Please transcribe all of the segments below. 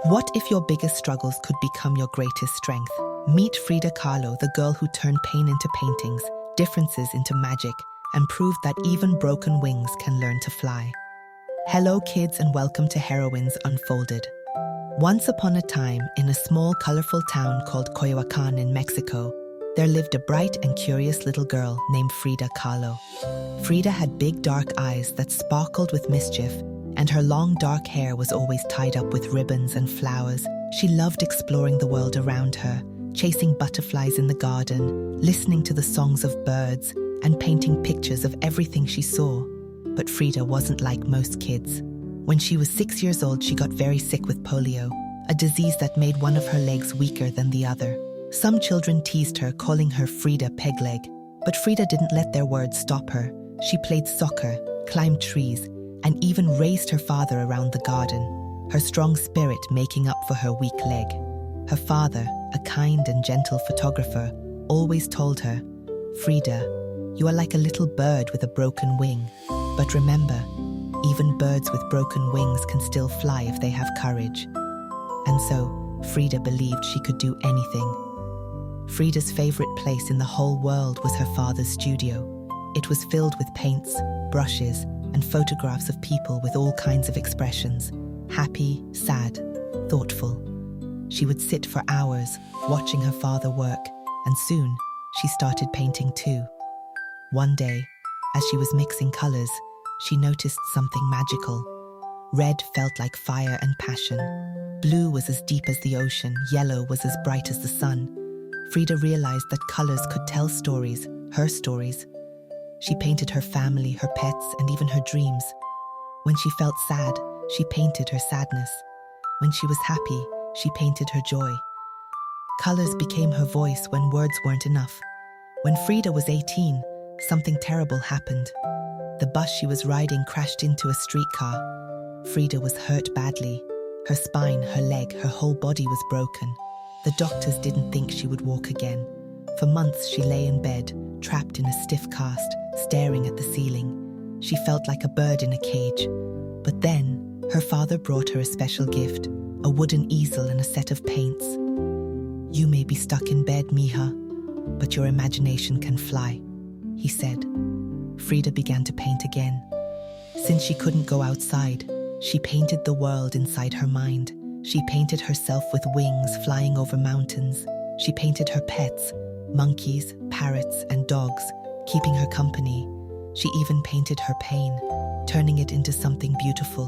What if your biggest struggles could become your greatest strength? Meet Frida Kahlo, the girl who turned pain into paintings, differences into magic, and proved that even broken wings can learn to fly. Hello kids, and welcome to Heroines Unfolded. Once upon a time, in a small colorful town called Coyoacán in Mexico, there lived a bright and curious little girl named Frida Kahlo. Frida had big dark eyes that sparkled with mischief, and her long dark hair was always tied up with ribbons and flowers. She loved exploring the world around her, chasing butterflies in the garden, listening to the songs of birds, and painting pictures of everything she saw. But Frida wasn't like most kids. When she was 6 years old, she got very sick with polio, a disease that made one of her legs weaker than the other. Some children teased her, calling her Frida Pegleg, but Frida didn't let their words stop her. She played soccer, climbed trees, and even raced her father around the garden, her strong spirit making up for her weak leg. Her father, a kind and gentle photographer, always told her, "Frida, you are like a little bird with a broken wing. But remember, even birds with broken wings can still fly if they have courage." And so, Frida believed she could do anything. Frida's favorite place in the whole world was her father's studio. It was filled with paints, brushes, and photographs of people with all kinds of expressions: happy, sad, thoughtful. She would sit for hours, watching her father work, and soon she started painting too. One day, as she was mixing colors, she noticed something magical. Red felt like fire and passion. Blue was as deep as the ocean. Yellow was as bright as the sun. Frida realized that colors could tell stories, her stories. She painted her family, her pets, and even her dreams. When she felt sad, she painted her sadness. When she was happy, she painted her joy. Colors became her voice when words weren't enough. When Frida was 18, something terrible happened. The bus she was riding crashed into a streetcar. Frida was hurt badly. Her spine, her leg, her whole body was broken. The doctors didn't think she would walk again. For months she lay in bed, trapped in a stiff cast, staring at the ceiling. She felt like a bird in a cage. But then, her father brought her a special gift, a wooden easel and a set of paints. "You may be stuck in bed, Mija, but your imagination can fly," he said. Frida began to paint again. Since she couldn't go outside, she painted the world inside her mind. She painted herself with wings flying over mountains. She painted her pets, monkeys, parrots, and dogs, keeping her company. She even painted her pain, turning it into something beautiful.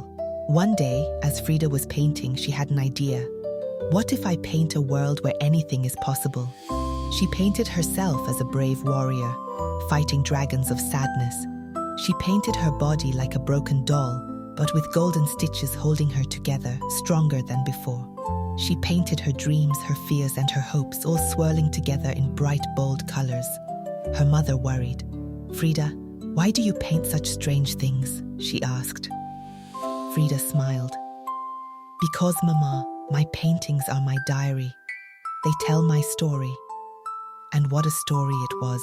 One day, as Frida was painting, she had an idea. What if I paint a world where anything is possible? She painted herself as a brave warrior, fighting dragons of sadness. She painted her body like a broken doll, but with golden stitches holding her together, stronger than before. She painted her dreams, her fears, and her hopes, all swirling together in bright, bold colors. Her mother worried. "Frida, why do you paint such strange things?" she asked. Frida smiled. "Because, Mama, my paintings are my diary. They tell my story." And what a story it was.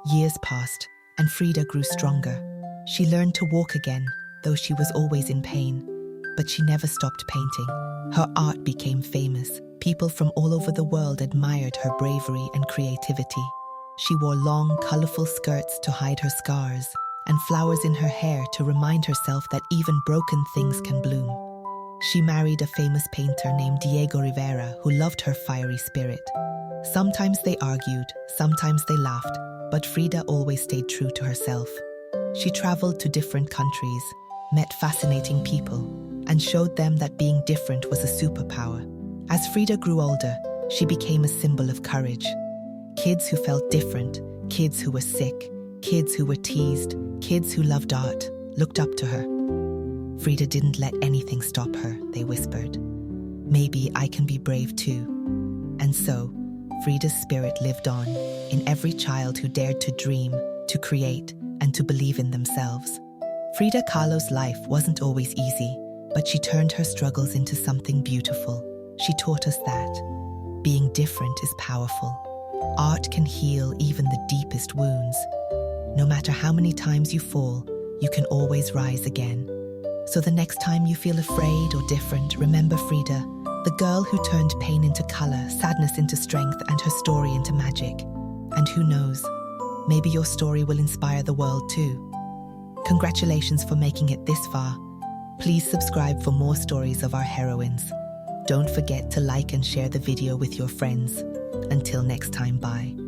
Years passed, and Frida grew stronger. She learned to walk again, though she was always in pain. But she never stopped painting. Her art became famous. People from all over the world admired her bravery and creativity. She wore long, colorful skirts to hide her scars, and flowers in her hair to remind herself that even broken things can bloom. She married a famous painter named Diego Rivera, who loved her fiery spirit. Sometimes they argued, sometimes they laughed, but Frida always stayed true to herself. She traveled to different countries, met fascinating people, and showed them that being different was a superpower. As Frida grew older, she became a symbol of courage. Kids who felt different, kids who were sick, kids who were teased, kids who loved art, looked up to her. Frida didn't let anything stop her, they whispered. "Maybe I can be brave too." And so, Frida's spirit lived on, in every child who dared to dream, to create, and to believe in themselves. Frida Kahlo's life wasn't always easy, but she turned her struggles into something beautiful. She taught us that being different is powerful. Art can heal even the deepest wounds. No matter how many times you fall, you can always rise again. So the next time you feel afraid or different, remember, Frida, girl who turned pain into color, sadness into strength, and her story into magic. And who knows, maybe your story will inspire the world too. Congratulations for making it this far. Please subscribe for more stories of our heroines. Don't forget to like and share the video with your friends. Until next time, bye.